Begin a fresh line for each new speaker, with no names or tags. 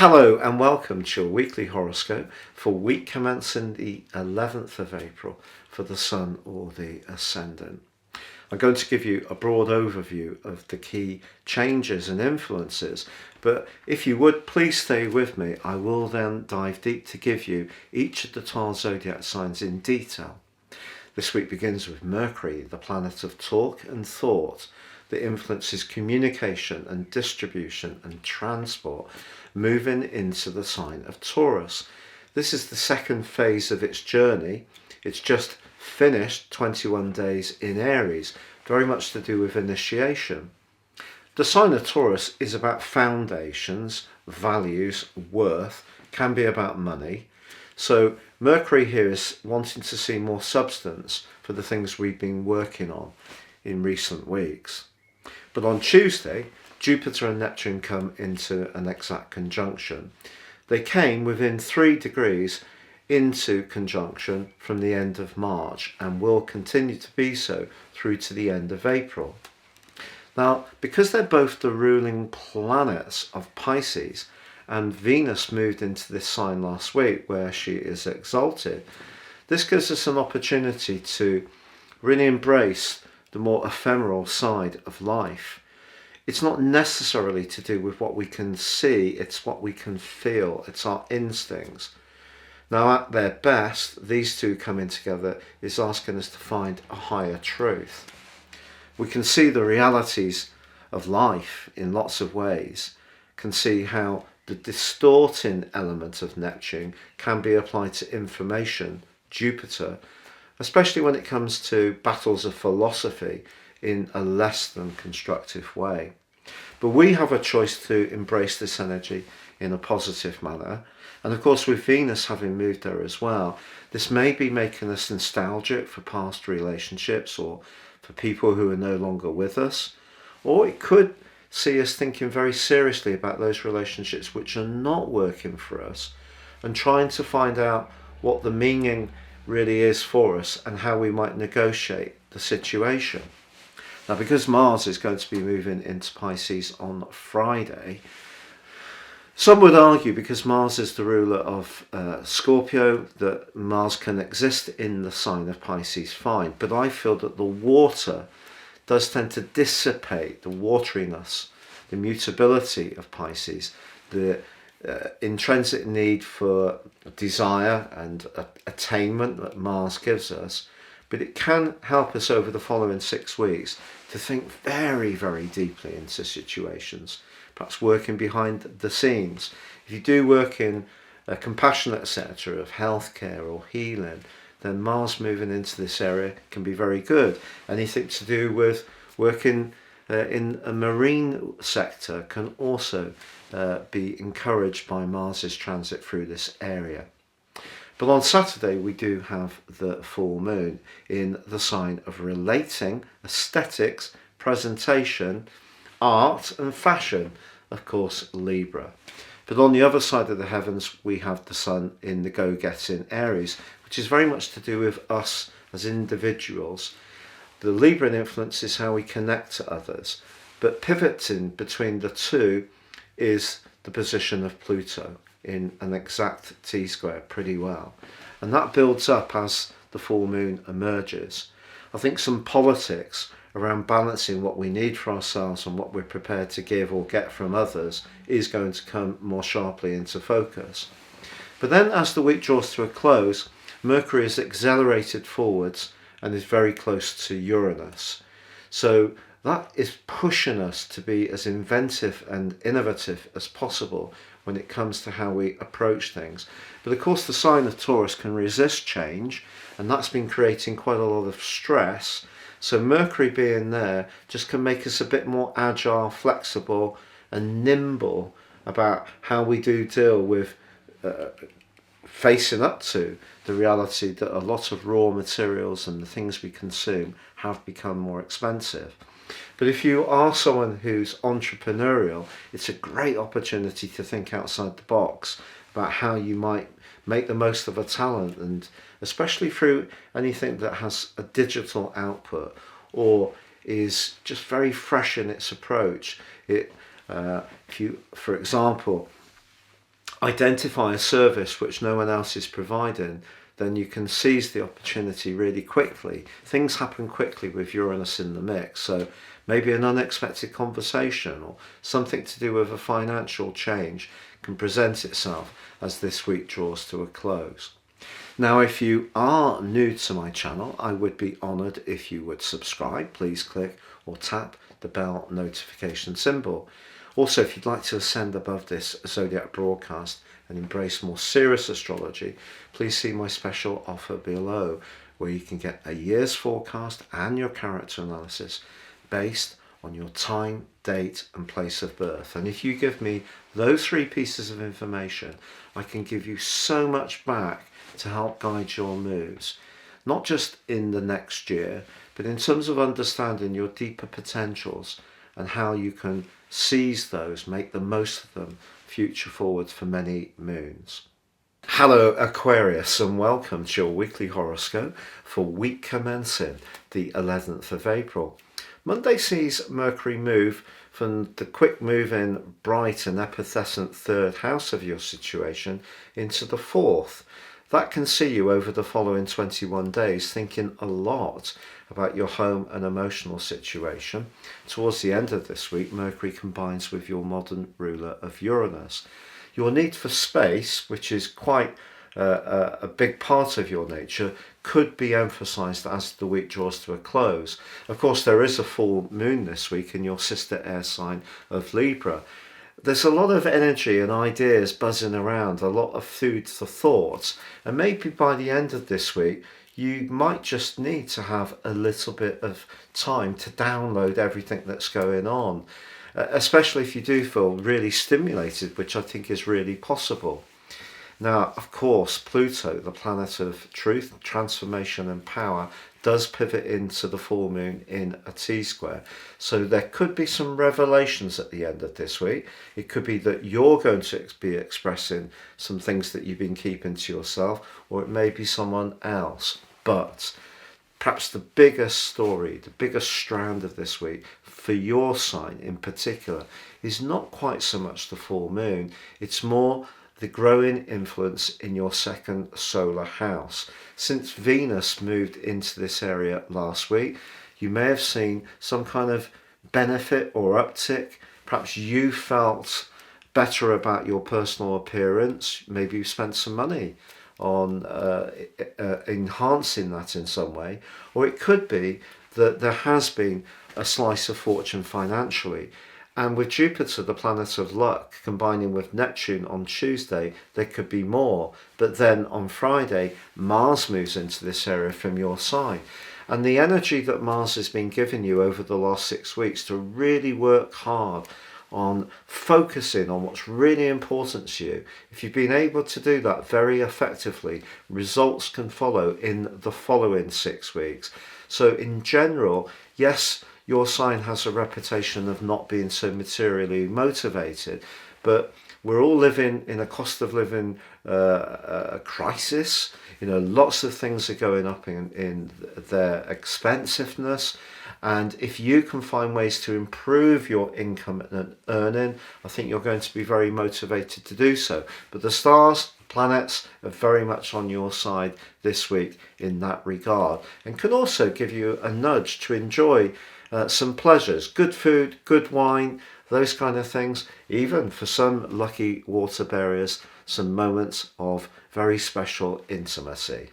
Hello and welcome to your weekly horoscope for week commencing the 11th of April for the Sun or the Ascendant. I'm going to give you a broad overview of the key changes and influences, but if you would please stay with me, I will then dive deep to give you each of the 12 zodiac signs in detail. This week begins with Mercury, the planet of talk and thought, that influences communication and distribution and transport, moving into the sign of Taurus. This is the second phase of its journey. It's just finished 21 days in Aries, very much to do with initiation. The sign of Taurus is about foundations, values, worth, can be about money. So Mercury here is wanting to see more substance for the things we've been working on in recent weeks. But on Tuesday, Jupiter and Neptune come into an exact conjunction. They came within 3 degrees into conjunction from the end of March and will continue to be so through to the end of April. Now, because they're both the ruling planets of Pisces, and Venus moved into this sign last week where she is exalted, this gives us an opportunity to really embrace the more ephemeral side of life. It's not necessarily to do with what we can see, it's what we can feel, it's our instincts. Now at their best, these two coming together is asking us to find a higher truth. We can see the realities of life in lots of ways, can see how the distorting element of Neptune can be applied to information, Jupiter, especially when it comes to battles of philosophy in a less than constructive way. But we have a choice to embrace this energy in a positive manner. And of course, with Venus having moved there as well, this may be making us nostalgic for past relationships or for people who are no longer with us. Or it could see us thinking very seriously about those relationships which are not working for us and trying to find out what the meaning really is for us and how we might negotiate the situation. Now, because Mars is going to be moving into Pisces on Friday, some would argue, because Mars is the ruler of Scorpio, that Mars can exist in the sign of Pisces fine. But I feel that the water does tend to dissipate the wateriness, the mutability of Pisces, the intrinsic need for desire and attainment that Mars gives us, but it can help us over the following 6 weeks to think very, very deeply into situations, perhaps working behind the scenes. If you do work in a compassionate sector of healthcare or healing, then Mars moving into this area can be very good. Anything to do with working in a marine sector can also be encouraged by Mars's transit through this area. But on Saturday we do have the full moon in the sign of relating, aesthetics, presentation, art and fashion, of course Libra. But on the other side of the heavens we have the sun in the go-getting Aries, which is very much to do with us as individuals. The Libran influence is how we connect to others, but pivoting between the two is the position of Pluto in an exact T-square pretty well. And that builds up as the full moon emerges. I think some politics around balancing what we need for ourselves and what we're prepared to give or get from others is going to come more sharply into focus. But then as the week draws to a close, Mercury is accelerated forwards and is very close to Uranus. So that is pushing us to be as inventive and innovative as possible when it comes to how we approach things. But of course the sign of Taurus can resist change, and that's been creating quite a lot of stress. So Mercury being there just can make us a bit more agile, flexible and nimble about how we do deal with facing up to the reality that a lot of raw materials and the things we consume have become more expensive. But if you are someone who's entrepreneurial, it's a great opportunity to think outside the box about how you might make the most of a talent, and especially through anything that has a digital output or is just very fresh in its approach. If you, for example, identify a service which no one else is providing, then you can seize the opportunity really quickly. Things happen quickly with Uranus in the mix, so maybe an unexpected conversation or something to do with a financial change can present itself as this week draws to a close. Now, if you are new to my channel, I would be honoured if you would subscribe. Please click or tap the bell notification symbol. Also, if you'd like to ascend above this Zodiac broadcast and embrace more serious astrology, please see my special offer below, where you can get a year's forecast and your character analysis based on your time, date and place of birth. And if you give me those 3 pieces of information, I can give you so much back to help guide your moves, not just in the next year, but in terms of understanding your deeper potentials and how you can seize those, make the most of them future forward for many moons. Hello Aquarius, and welcome to your weekly horoscope for week commencing the 11th of April. Monday sees Mercury move from the quick move in bright and epithescent 3rd house of your situation into the 4th. That can see you over the following 21 days thinking a lot about your home and emotional situation. Towards the end of this week, Mercury combines with your modern ruler of Uranus. Your need for space, which is quite a big part of your nature, could be emphasised as the week draws to a close. Of course, there is a full moon this week in your sister air sign of Libra. There's a lot of energy and ideas buzzing around, a lot of food for thought, and maybe by the end of this week you might just need to have a little bit of time to download everything that's going on, especially if you do feel really stimulated, which I think is really possible. Now, of course, Pluto, the planet of truth, transformation and power, does pivot into the full moon in a T-square. So there could be some revelations at the end of this week. It could be that you're going to be expressing some things that you've been keeping to yourself, or it may be someone else. But perhaps the biggest story, the biggest strand of this week for your sign in particular is not quite so much the full moon. It's more the growing influence in your 2nd solar house. Since Venus moved into this area last week, you may have seen some kind of benefit or uptick. Perhaps you felt better about your personal appearance. Maybe you spent some money on enhancing that in some way. Or it could be that there has been a slice of fortune financially. And with Jupiter, the planet of luck, combining with Neptune on Tuesday, there could be more. But then on Friday, Mars moves into this area from your side. And the energy that Mars has been giving you over the last 6 weeks to really work hard on focusing on what's really important to you. If you've been able to do that very effectively, results can follow in the following 6 weeks. So in general, yes, your sign has a reputation of not being so materially motivated, but we're all living in a cost of living crisis. You know, lots of things are going up in their expensiveness. And if you can find ways to improve your income and earning, I think you're going to be very motivated to do so. But the stars, planets are very much on your side this week in that regard, and can also give you a nudge to enjoy some pleasures, good food, good wine, those kind of things. Even for some lucky water bearers, some moments of very special intimacy.